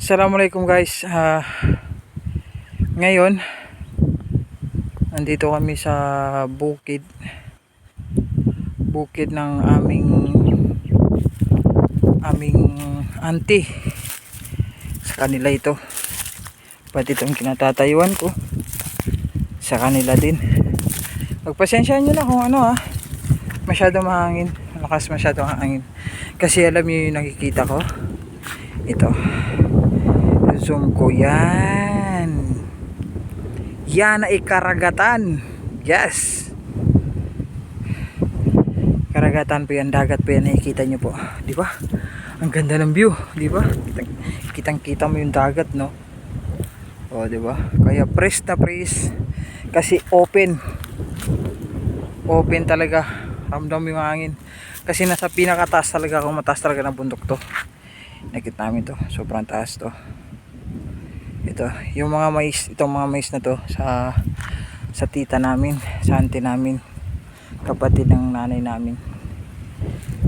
Assalamualaikum guys. Ngayon nandito kami sa bukid ng aming auntie. Sa kanila ito, pati itong kinatatayuan ko sa kanila din. Pagpasensyahan nyo na kung masyado mahangin, malakas masyado ang hangin, kasi alam nyo yung nakikita ko, ito, zoom ko, yan ay karagatan. Yes, karagatan po yan, dagat po yan, nakikita nyo po, di ba? Ang ganda ng view, di ba? Kitang-kita mo yung dagat, no? O, di ba? Kaya press na press kasi open talaga, ramdam yung hangin kasi nasa pinakataas talaga, kung mataas talaga ng bundok to. Nakita namin to, sobrang taas to. Ito, yung mga mais, itong mga mais na to sa tita namin, sa auntie namin, kapatid ng nanay namin.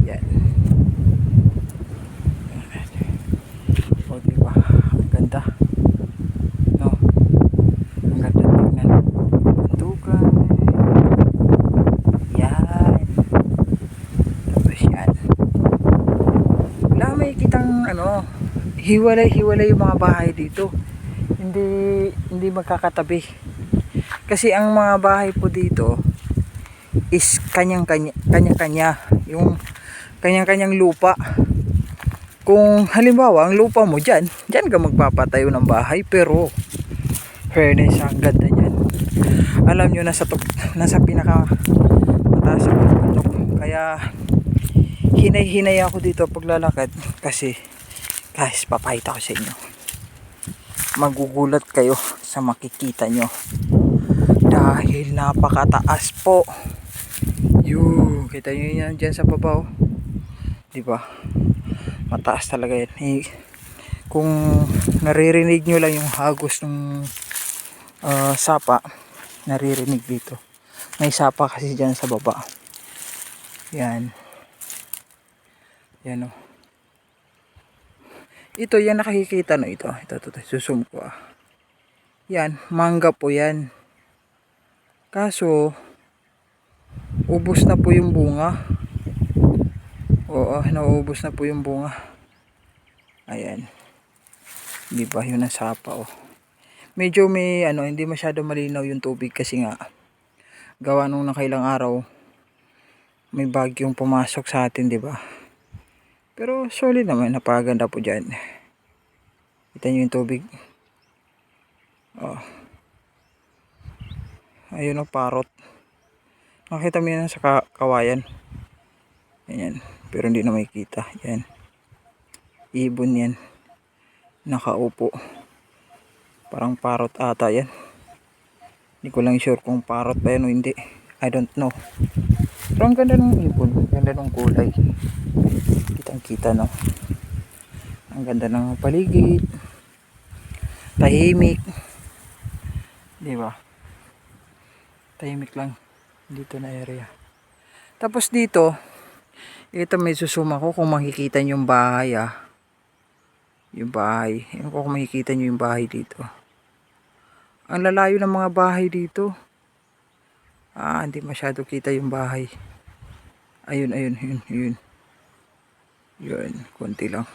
Yan. O, diba? Ang ganda. No? Ang ganda tingnan. Bantukan. Yan. Tapos yan. Wala may kitang hiwalay-hiwalay yung mga bahay dito. Hindi magkakatabi. Kasi ang mga bahay po dito is kanya-kanya, yung kanya-kanyang lupa. Kung halimbawa ang lupa mo dyan ka magpapatayo ng bahay, pero fairness, ang ganda niyan. Alam nyo, nasa pinaka mataas ang bundok, kaya hinay-hinay ako dito paglalakad. Kasi guys, papakita ko sa inyo, magugulat kayo sa makikita nyo dahil napakataas po. Kita nyo yan dyan sa baba, diba? Mataas talaga yan. Kung naririnig nyo lang yung hagos ng sapa, naririnig dito. May sapa kasi dyan sa baba. Yan o. Ito, yan nakikita no, ito susum ko. Yan, mangga po yan. Kaso ubos na po yung bunga. Oo, nauubos na po yung bunga. Ayan. Di ba, yun ang sapa, oh. Medyo may hindi masyado malinaw yung tubig kasi nga gawa nung nakailang araw may bagyong pumasok sa atin, di ba? Pero solid naman, napaganda po dyan. Kita nyo yung tubig. Oh. Ayun o, parot. Nakita mo yan sa kawayan. Ayan. Pero hindi na makikita. Yan. Ibon yan. Nakaupo. Parang parot ata yan. Hindi ko lang sure kung parot ba yan o hindi. I don't know. Pero ang ganda ng ibon. Ganda ng kulay. Kitang-kita, no? Ang ganda ng paligid. Tahimik. Diba? Tahimik lang dito na area. Tapos dito, ito may susuma ko kung makikita nyo yung bahay, yung bahay. Yung kung makikita nyo yung bahay dito. Ang lalayo ng mga bahay dito. Hindi masyado kita yung bahay. Ayun. Yun, konti lang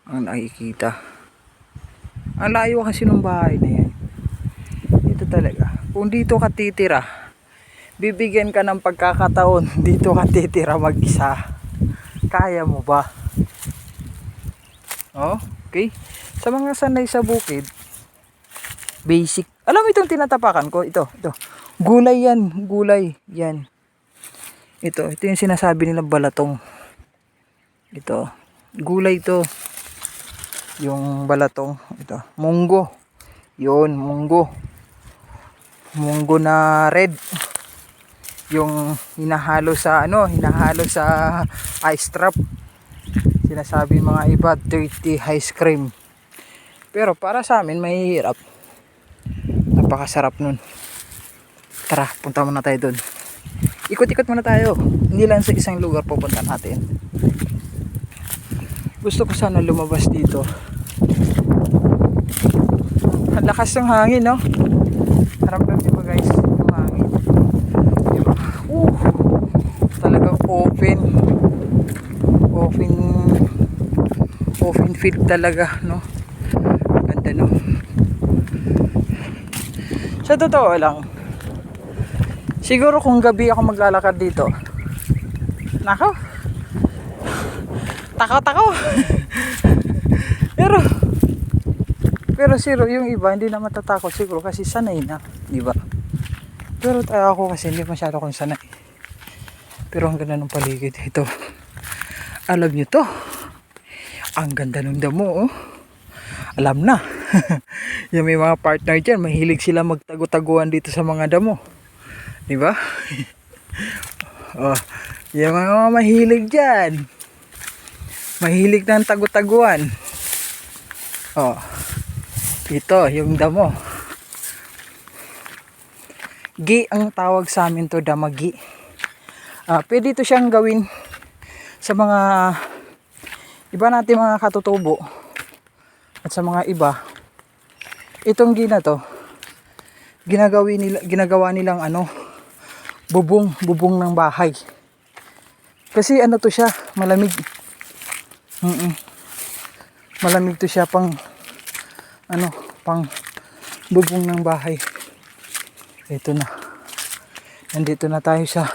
ang nakikita. Ang layo kasi ng bahay na yan. Ito talaga. Kung dito ka titira, bibigyan ka ng pagkakataon, dito ka titira mag-isa, kaya mo ba? Okay. Sa mga sanay sa bukid, basic. Alam mo itong tinatapakan ko, ito. Gulay yan. Ito yung sinasabi nila balatong. Ito, gulay to. Yung balatong, ito, munggo. Yun, munggo na red. Yung hinahalo sa ice trap. Sinasabi mga iba, dirty ice cream. Pero para sa amin, mahihirap. Napakasarap nun. Tara, punta muna tayo doon. Ikot-ikot muna tayo. Hindi lang sa isang lugar pupunta natin. Gusto ko sana lumabas dito Ang lakas ng hangin, no? Haramdam nyo ba guys, yung hangin? Diba? Talagang open field talaga, no? Ganda, no? Sa totoo lang, siguro kung gabi ako maglalakad dito, nako, tako pero zero, yung iba hindi na matatakot siguro kasi sanay na, di ba? Pero ako kasi hindi masyado akong sanay. Pero ang ganda ng paligid ito. Alam niyo to, ang ganda ng damo, oh. Alam na. Yung may mga partner dyan, mahilig sila magtago-taguan dito sa mga damo, di ba? Oh, yung mga mahilig dyan, mahilig ng tago-taguan. Oh, ito yung damo. Gi ang tawag sa amin to, damagi. Pwede ito siyang gawin sa mga iba natin mga katutubo at sa mga iba. Itong gi na to, ginagawa nilang ano, bubong ng bahay. Kasi ano to siya, malamig. Malamig to siya pang bubong ng bahay. Ito na. Nandito na tayo sa,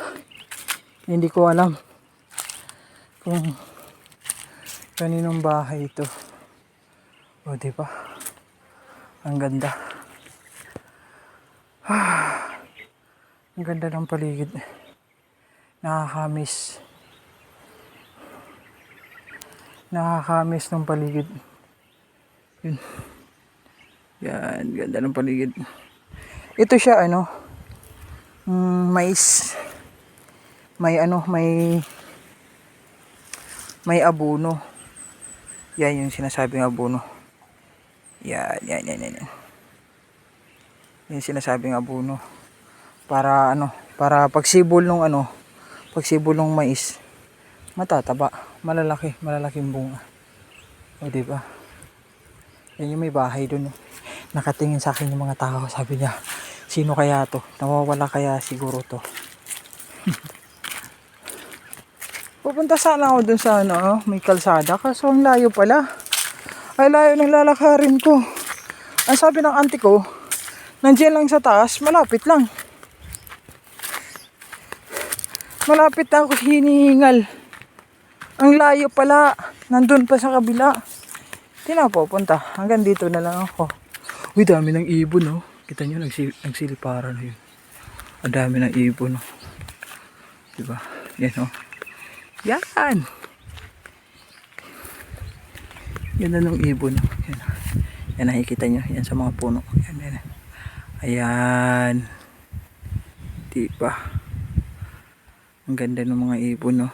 hindi ko alam kung kaninong bahay ito. O, diba? Ang ganda. Ang ganda ng paligid. Nakakamiss. Nakakamiss ng paligid. Yun. Yan, ganda ng paligid. Ito siya ano, mais. May abono. Yan yung sinasabing abono. Yan. Yung sinasabing abono. Para pagsibol ng mais, matataba, malalaking bunga. O diba? Yan yung may bahay doon. Nakatingin sa akin yung mga tao, sabi niya, sino kaya to? Nawawala kaya siguro to? Pupunta sana ako dun sa may kalsada, kaso ang layo pala. Ay, layo ng lalakarin ko. Ang sabi ng auntie ko, nandiyan lang sa taas, malapit lang. Malapit na ako hinihingal. Ang layo pala, nandun pa sa kabila. Di na pupunta, hanggang dito na lang ako. Uy, dami ng ibon, no? Kita nyo, nagsiliparan na yun. Ang dami ng ibon, no? Diba? Yan, no? Yan! Yan na ng ibon, no? Yan, yan, nakikita nyo. Yan sa mga puno. Yan. Ayan. Diba? Ang ganda ng mga ibon, no?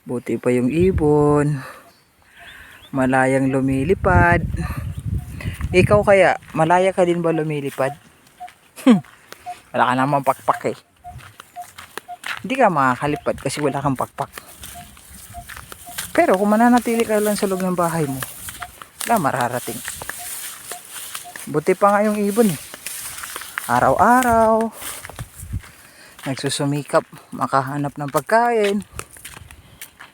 Buti pa yung ibon. Malayang lumilipad. Ikaw kaya, malaya ka din ba lumilipad? Wala ka namang pakpak eh. Hindi ka makakalipad kasi wala kang pakpak. Pero kung mananatili ka lang sa loob ng bahay mo, wala mararating. Buti pa nga yung ibon eh. Araw-araw, nagsusumikap, makahanap ng pagkain.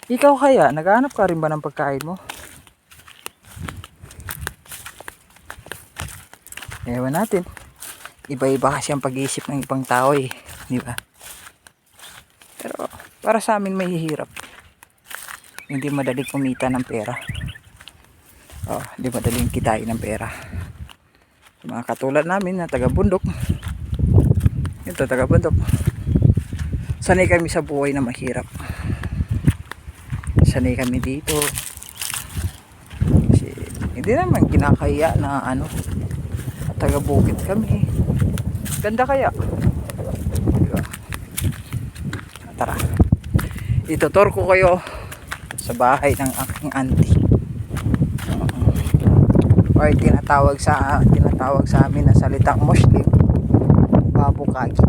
Ikaw kaya, naghahanap ka rin ba ng pagkain mo? Ewan natin. Iba-iba kasi ang pag-iisip ng ibang tao eh. Di ba? Pero para sa amin mahihirap. Hindi madali kumita ng pera. Hindi madaling kitain ng pera. Mga katulad namin na taga-bundok. Ito taga-bundok. Sanay kami sa buhay na mahirap. Sanay kami dito. Kasi hindi naman kinakaya na taga-bukid kami. Ganda kaya. Diba? Tara. Itutur ko kayo sa bahay ng aking auntie. Or tinatawag sa amin na salitang Muslim, babukagi.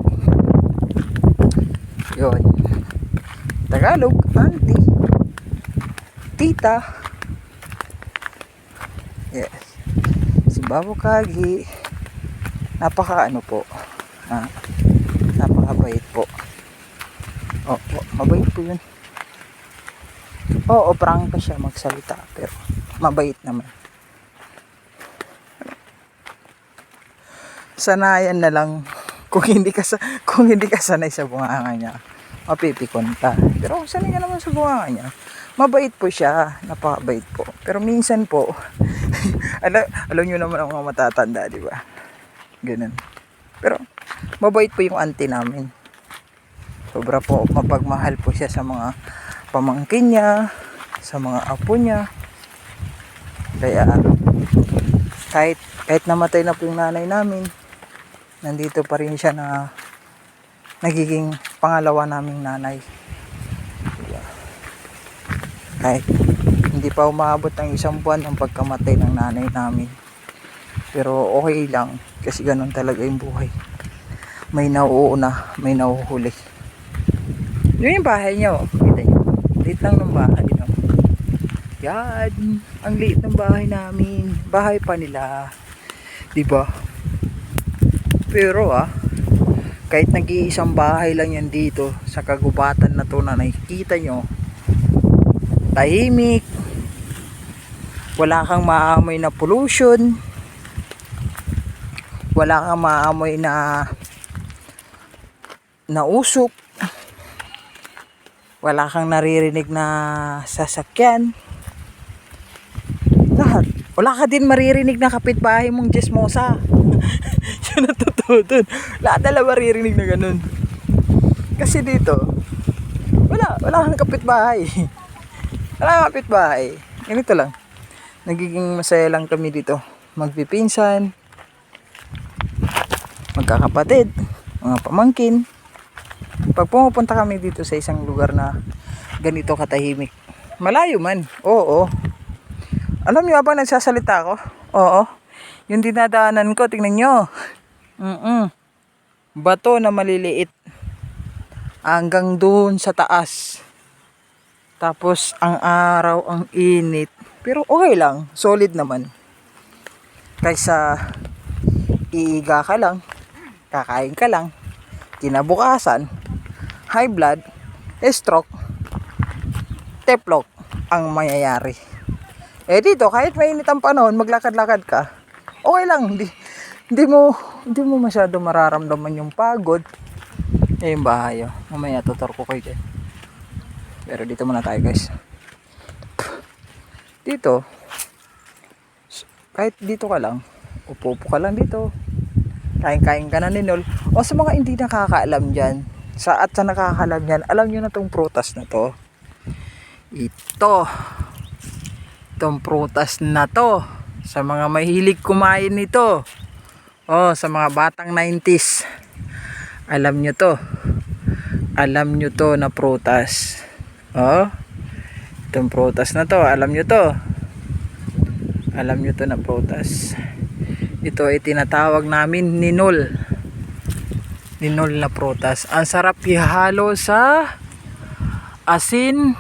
Yun. Tagalog, auntie, tita. Yes. Si Babo Kagi, napaka ano po, napakabait po. Opo, mabait po yun. Oo, prangka siya magsalita, pero mabait naman. Sanayan na lang. Kung hindi ka sanay sa bunganga niya, mapipikon ka. Pero kung sanay ka naman sa bunganga niya, mabait po siya, napakabait po. Pero minsan po, alam niyo naman ang mga matatanda, di ba? Ganun. Pero mabait po yung auntie namin. Sobra po mapagmahal po siya sa mga pamangkin niya, sa mga apo niya. Kaya kahit namatay na po yung nanay namin, nandito pa rin siya na nagiging pangalawa naming nanay. Kahit hindi pa umabot ng 1 buwan ang pagkamatay ng nanay namin. Pero okay lang kasi ganun talaga yung buhay. May nauuna, may nauhuli. Yun yung bahay niya, oh. Kita niyo. Liit lang ng bahay, no? Yan, ang liit ng bahay namin. Bahay pa nila. Diba? Pero kahit nag-iisang bahay lang yan dito sa kagubatan na to na nakikita nyo, tahimik, wala kang maamoy na pollution, wala kang maamoy na usok, wala kang naririnig na sasakyan, lahat. Wala ka din maririnig na kapitbahay mong Jesmosa. Yun ang totoo dun. Lahat na lang maririnig na ganun. Kasi dito, wala kang kapitbahay. Wala kang kapitbahay. Ganito lang. Nagiging masaya lang kami dito. Magpipinsan, magkakapatid, mga pamangkin. Pag pumupunta kami dito sa isang lugar na ganito katahimik, malayo man, oo. Alam nyo habang nagsasalita ako, oo, yung dinadaanan ko, tingnan nyo, bato na maliliit hanggang doon sa taas. Tapos ang araw, ang init, pero okay lang, solid naman. Kaysa iiga ka lang, kakain ka lang, kinabukasan, high blood, stroke, teplok ang mayayari. Dito kahit mainit ang panahon, maglakad-lakad ka, okay lang, hindi mo masyado mararamdaman yung pagod. Yung bahay, mamaya tutor ko kayo dyan. Pero dito muna tayo, guys. Dito kahit dito ka lang, upo-upo ka lang dito, kain-kain ka na ninol. O sa mga hindi nakakaalam dyan, sa nakakaalam dyan, alam nyo na tong prutas na to. Itong prutas na to, sa mga mahilig kumain nito, sa mga batang 90s, alam nyo to na prutas. Itong prutas na to, alam nyo to na prutas. Ito ay tinatawag namin ninol na prutas. Ang sarap ihalo sa asin,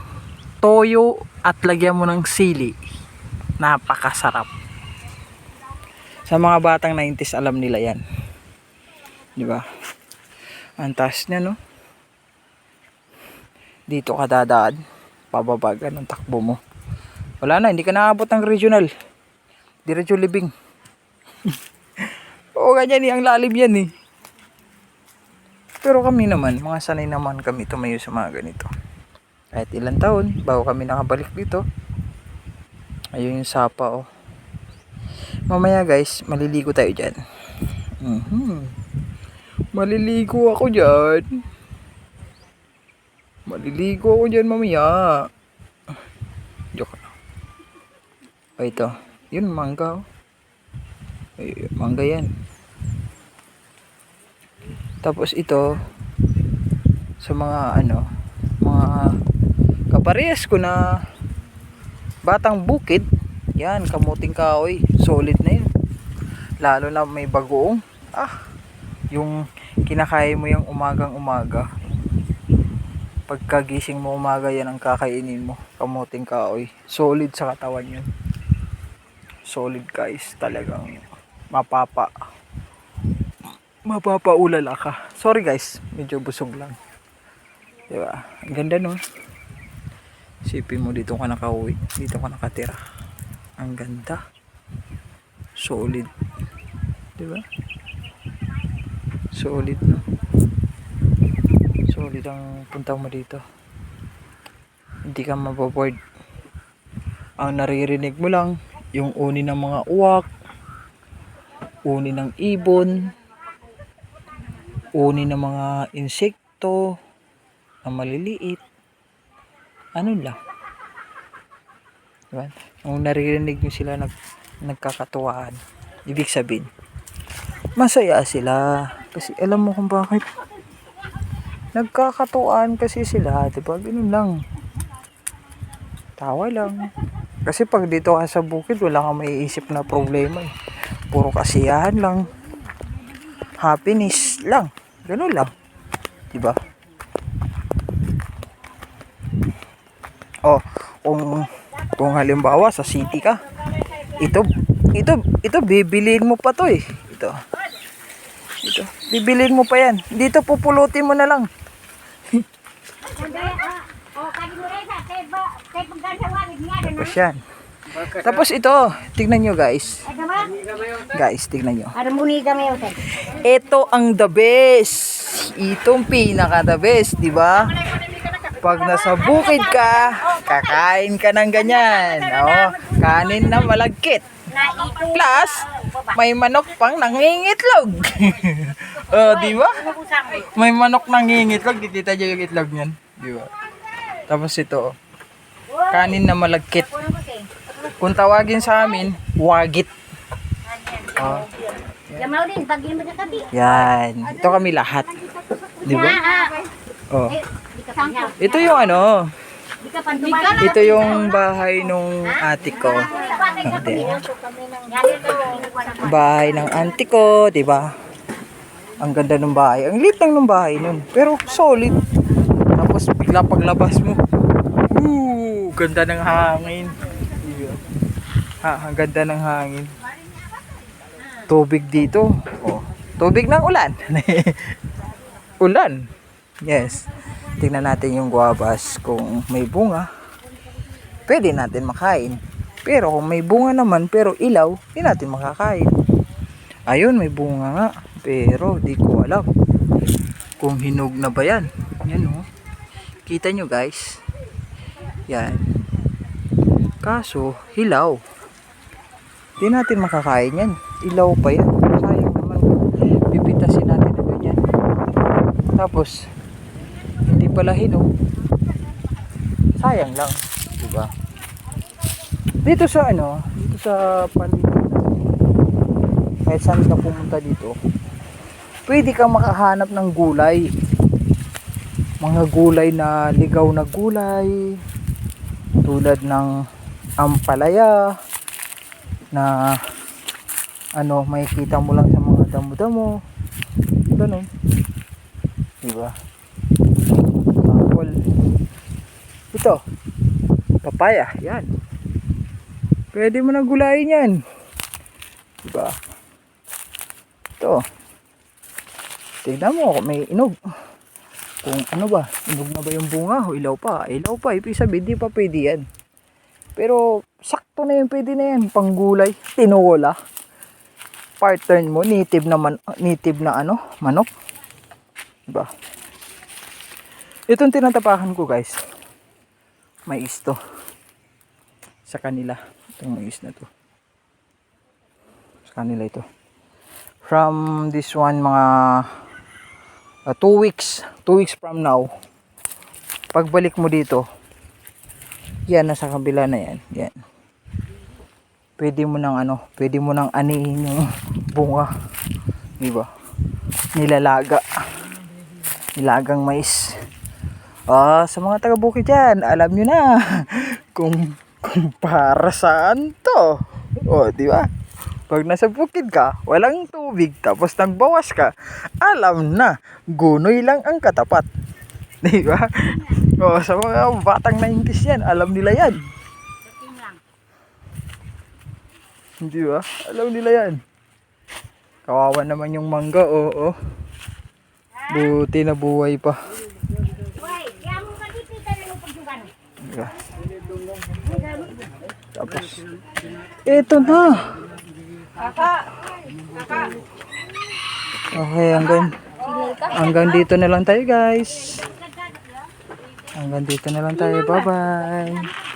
toyo at lagyan mo ng sili. Napakasarap. Sa mga batang 90s alam nila yan, di ba? Ang taas niya, no? Dito ka dadaan, pababa ka ng takbo mo, wala na, hindi ka naabot ng regional, diretso libing. Oo, ganyan ang lalim yan eh. Pero kami naman, mga sanay naman kami tumayo sa mga ganito. Kahit ilang taon bago kami nakabalik dito. Ayun yung sapa, Mamaya, guys, maliligo tayo dyan. Maliligo ako dyan mamaya. Joke lang. Ito, yun mangga, mangga yan. Tapos ito, sa mga mga kaparehas ko na batang bukid, yan, kamuting kahoy, solid na yun. Lalo na may bagoong, yung kinakain mo yung umagang-umaga. Pagkagising mo umaga, yan ang kakainin mo, kamuting kahoy. Solid sa katawan yun. Solid guys, talagang mapapaulala ka. Sorry guys, medyo busog lang. Diba? Ang ganda no. Isipin mo dito ka nakauwi, dito ka nakatira. Ang ganda. Solid. Diba? Solid no. Solid ang punta mo dito. Hindi ka maboboard. Ang naririnig mo lang yung uni ng mga uwak, uni ng ibon, uni ng mga insekto na maliliit. Ano lang. Diba? Ang naririnig nyo sila nagkakatuwaan. Ibig sabihin, masaya sila. Kasi alam mo kung bakit. Nagkakatuwaan kasi sila. Diba? Ganun lang. Tawa lang. Kasi pag dito ka sa bukid, wala kang maiisip na problema eh. Puro kasiyahan lang. Happiness lang. Ganun lang. Diba? Oh, kung halimbawa sa city ka, ito bibiliin mo pa to eh. Ito. Bibiliin mo pa yan. Dito pupulutin mo na lang. Tapos yan. Tapos ito, tignan nyo guys. Guys, tignan nyo. Ito ang the best. Itong pinaka the best, di ba? Pag nasa bukid ka, kakain ka ng ganyan. Oh, kanin na malagkit. Plus, may manok pang nangingitlog. Oh, di ba? May manok nangingitlog. Dikita nyo yung itlog niyan. Di ba? Tapos ito, kanin na malagkit. Kung tawagin sa amin, wagit. Oh. Yan. Ito kami lahat. Di ba? Oh. Ito yung ano. Ito yung bahay nung ate ko. Bahay ng auntie ko, di ba? Ang ganda ng bahay. Ang liit lang ng bahay nun. Pero solid. Tapos bigla paglabas mo. Ganda ng hangin. Ang ganda ng hangin. Tubig dito. Oh, tubig ng ulan. Ulan. Yes. Tingnan natin yung guavas. Kung may bunga, pwede natin makain. Pero kung may bunga naman, pero ilaw, hindi natin makakain. Ayun, may bunga nga. Pero di ko alam kung hinog na ba yan. Yan oh. Kita nyo guys. Yan. Kaso, hilaw. Hindi natin makakain yan. Ilaw pa yan. Sayang naman. Pipitasin natin na ganyan. Tapos, hindi pala hinog. Sayang lang. Diba? Dito sa ano, dito sa paligid, kahit saan ka pumunta dito, pwede kang makahanap ng gulay. Mga gulay na ligaw na gulay. Tulad ng ampalaya na ano, makikita mo lang sa mga damo-damo. Ganun. Diba? Apple. Ito. Papaya. Yan. Pwede mo na gulayin yan. Diba? Ito. Tignan mo kung may inog. Kung ano ba, inog na ba yung bunga o ilaw pa? Ilaw pa, ibig sabihin, di pa pwede yan. Pero, sakto na yun, pwede na yan. Panggulay, tinola. Partner mo, native na ano, manok. Diba? Itong tinatapakan ko guys, mais to. Sa kanila, itong mais na to. Sa kanila ito. From this one, mga 2 weeks from now, pagbalik mo dito, yan, nasa kabila na yan, yan. Pwede mo nang ano, pwede mo nang anihin yung bunga, di ba? Nilagang mais. Sa mga taga-bukid dyan, alam nyo na kung para saan to. Di ba? Pag nasa bukid ka, walang tubig, tapos nagbawas ka, alam na, gunoy lang ang katapat. Di ba? Sa mga batang 90s yan, alam nila yan. Hindi ba? Alam nila yan. Kawawa naman yung mangga, oo. Buti na buhay pa. Diba? Tapos, eto na. Okay, hanggang dito na lang tayo guys. Hanggang dito na lang tayo. Bye-bye.